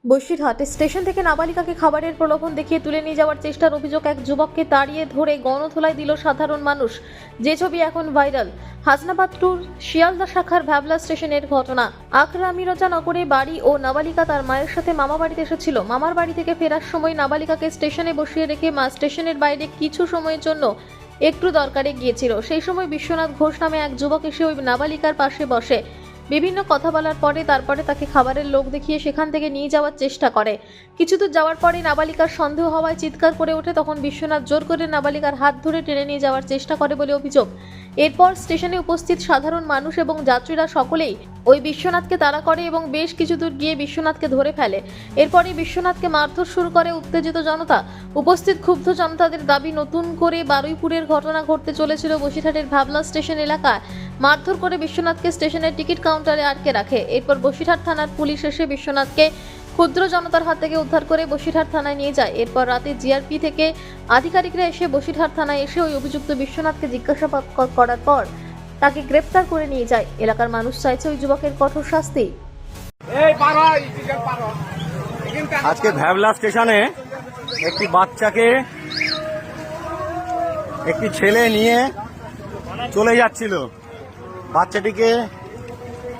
Basirhat station থেকে নাবালিকাকে খাবারের প্রলোভন দেখিয়ে তুলে নিয়ে যাওয়ার চেষ্টার অভিযোগ এক যুবককে তাড়িয়ে ধরে গণধোলাই দিল সাধারণ মানুষ। যে ছবি এখন ভাইরাল। হাসনাবাদ টুর শিয়ালদা শাখার ভ্যাবলা স্টেশনের ঘটনা। আকরা মিরজা নগরে বাড়ি ও নাবালিকা তার মায়ের সাথে মামা বাড়িতে এসেছিল। মামার বাড়ি থেকে ফেরার সময় নাবালিকাকে স্টেশনে বসিয়ে রেখে মা স্টেশনের বাইরে কিছু সময়ের জন্য একটু দরকারে গিয়েছিল। সেই সময় বিশ্বনাথ ঘোষ নামে এক যুবক এসে ওই নাবালিকার পাশে বসে। বিভিন্ন কথা বলার পরে তারপরে তাকে খাবারের লোভ দেখিয়ে সেখান থেকে নিয়ে যাওয়ার চেষ্টা করে। কিছু দূর যাওয়ার পরে নাবালিকার সন্দেহ হওয়ায় চিৎকার করে ওঠে। তখন বিশ্বনাথ জোর করে নাবালিকার হাত ধরে টেনে নিয়ে যাওয়ার চেষ্টা করে বলে অভিযোগ। এরপর স্টেশনে উপস্থিত সাধারণ মানুষ এবং যাত্রীরা সকলেই ওই বিশ্বনাথকে তাড়া করে এবং বেশ কিছু দূর গিয়ে বিশ্বনাথকে ধরে ফেলে। এরপরই বিশ্বনাথকে মারধর শুরু করে উত্তেজিত জনতা। উপস্থিত ক্ষুব্ধ জনতাদের দাবি, নতুন করে বারুইপুরের ঘটনা ঘটতে চলেছিল বসিরহাটের ভাবলা স্টেশন এলাকায়। মারধর করে বিশ্বনাথকে স্টেশনের টিকিট কাউন্টারে আটকে রাখে। এরপর বসিরহাট থানার পুলিশ এসে বিশ্বনাথকে ক্ষুদ্র জনতার হাত থেকে উদ্ধার করে বসিরহাট থানায় নিয়ে যায়। এরপর রাতে জিআরপি থেকে আধিকারিকরা এসে বসিরহাট থানায় এসে ওই অভিযুক্ত বিশ্বনাথকে জিজ্ঞাসাবাদ করার পর তাকে গ্রেপ্তার করে নিয়ে যায়। এলাকার মানুষ চাইছে ওই যুবকের কঠোর শাস্তি। আজকে ভ্যাবলা স্টেশনে একটি বাচ্চাকে একটি ছেলে নিয়ে চলে যাচ্ছিল। বাচ্চাটিকে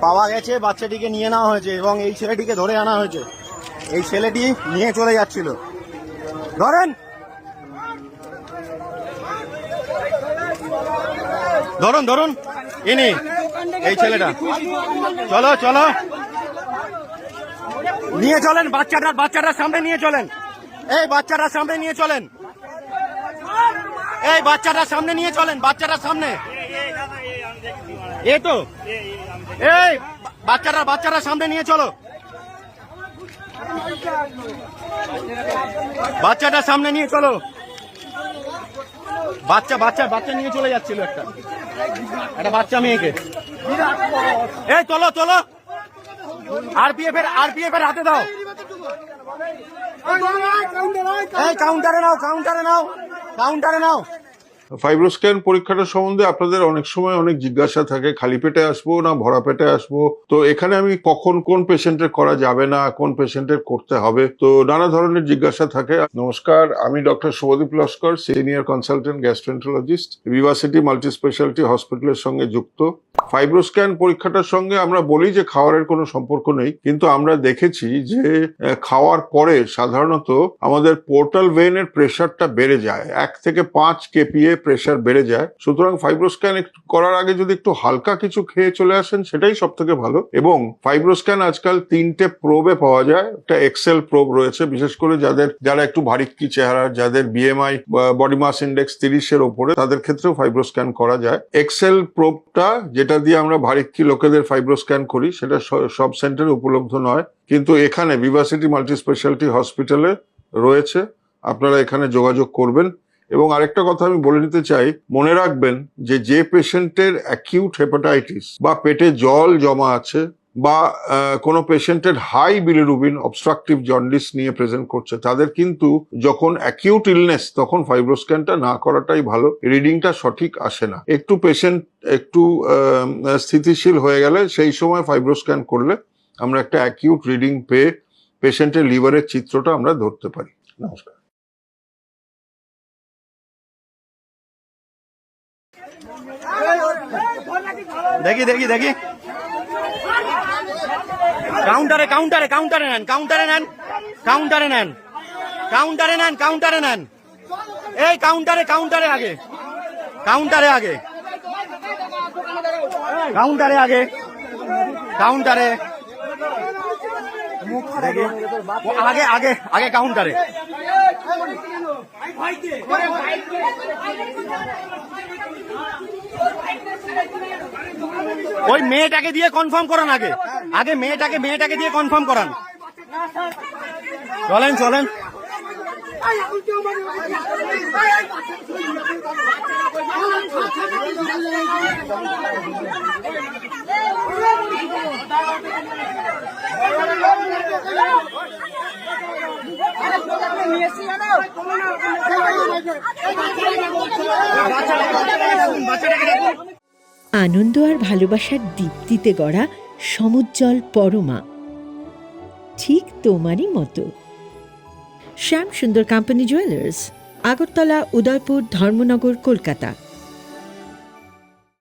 পাওয়া গেছে, বাচ্চাটিকে নিয়ে নেওয়া হয়েছে এবং এই ছেলেটিকে ধরে আনা হয়েছে। এই ছেলেটি নিয়ে চলে যাচ্ছিল। ধরেন, ধরুন ধরুন, ইনি এই ছেলেটা। চলো চলো, নিয়ে চলেন বাচ্চাটার সামনে নিয়ে চলেন। এই বাচ্চাটার সামনে নিয়ে চলেন, এই বাচ্চাটার সামনে নিয়ে চলেন, বাচ্চাটার সামনে। এই তো, এই বাচ্চাটার সামনে নিয়ে চলো, বাচ্চাটার সামনে নিয়ে চলো। বাচ্চা নিয়ে চলে যাচ্ছিল একটা বাচ্চা মেয়েকে। এই চলো চলো, আরপিএফ এর হাতে দাও। এই কাউন্টারে নাও। ফাইব্রোস্ক্যান পরীক্ষাটা সম্বন্ধে আপনাদের অনেক সময় অনেক জিজ্ঞাসা থাকে, খালি পেটে আসবো না ভরা পেটে আসবো। তো এখানে আমি কখন কোন পেশেন্টের করা যাবে না, কোন পেশেন্টের করতে হবে, তো নানা ধরনের জিজ্ঞাসা থাকে। নমস্কার, আমি doctor Shubhadip Laskar, senior consultant gastroenterologist, Viva City multi speciality হসপিটালের সঙ্গে যুক্ত। ফাইব্রোস্ক্যান পরীক্ষাটার সঙ্গে আমরা বলি যে খাওয়ারের কোনো সম্পর্ক নেই, কিন্তু আমরা দেখেছি যে খাওয়ার পরে সাধারণত আমাদের পোর্টাল ভেইনের প্রেশারটা বেড়ে যায়, 1 থেকে 5 kPa প্রেশার বেড়ে যায়। সুতরাং ফাইব্রোস্ক্যান করার আগে যদি একটু হালকা কিছু খেয়ে চলে আসেন সেটাই সব থেকে ভালো। এবং ফাইব্রোস্ক্যান আজকাল 3টে প্রোবে পাওয়া যায়। একটা এক্সেল প্রোব রয়েছে, বিশেষ করে যারা একটু ভারিক্কি চেহারা, যাদের বিএমআই বডি মাস ইন্ডেক্স 30-এর ওপরে, তাদের ক্ষেত্রেও ফাইব্রোস্ক্যান করা যায়। এক্সেল প্রোবটা, যেটা দিয়ে আমরা ভারিক্কি লোকেদের ফাইব্রোস্ক্যান করি, সেটা সব সেন্টারে উপলব্ধ নয়, কিন্তু এখানে ভিভা সিটি মাল্টি স্পেশালিটি হসপিটালে রয়েছে। আপনারা এখানে যোগাযোগ করবেন। এবং আরেকটা কথা আমি বলে নিতে চাই, মনে রাখবেন যে পেশেন্টের অ্যাকিউট হেপাটাইটিস বা পেটে জল জমা আছে, বা কোনো পেশেন্টের হাই বিলিরুবিন অবস্ট্রাকটিভ জন্ডিস নিয়ে প্রেজেন্ট করছে, তাদের কিন্তু যখন অ্যাকিউট ইলনেস, তখন ফাইব্রোস্ক্যানটা না করাটাই ভালো। রিডিংটা সঠিক আসে না। পেশেন্ট একটু স্থিতিশীল হয়ে গেলে সেই সময় ফাইব্রোস্ক্যান করলে আমরা একটা অ্যাকিউট রিডিং পেয়ে পেশেন্টের লিভারের চিত্রটা আমরা ধরতে পারি। নমস্কার। দেখি কাউন্টারে নেন। এই কাউন্টারে আগে কাউন্টারে। ওই মেয়েটাকে দিয়ে কনফার্ম করান, আগে মেয়েটাকে দিয়ে কনফার্ম করান। চলেন আনন্দ আর ভালোবাসার দীপ্তিতে গড়া সমুজ্জ্বল পরমা। ঠিক তোমারই মতো। শ্যাম সুন্দর কোম্পানি জুয়েলার্স, আগরতলা, উদয়পুর, ধর্মনগর, কলকাতা।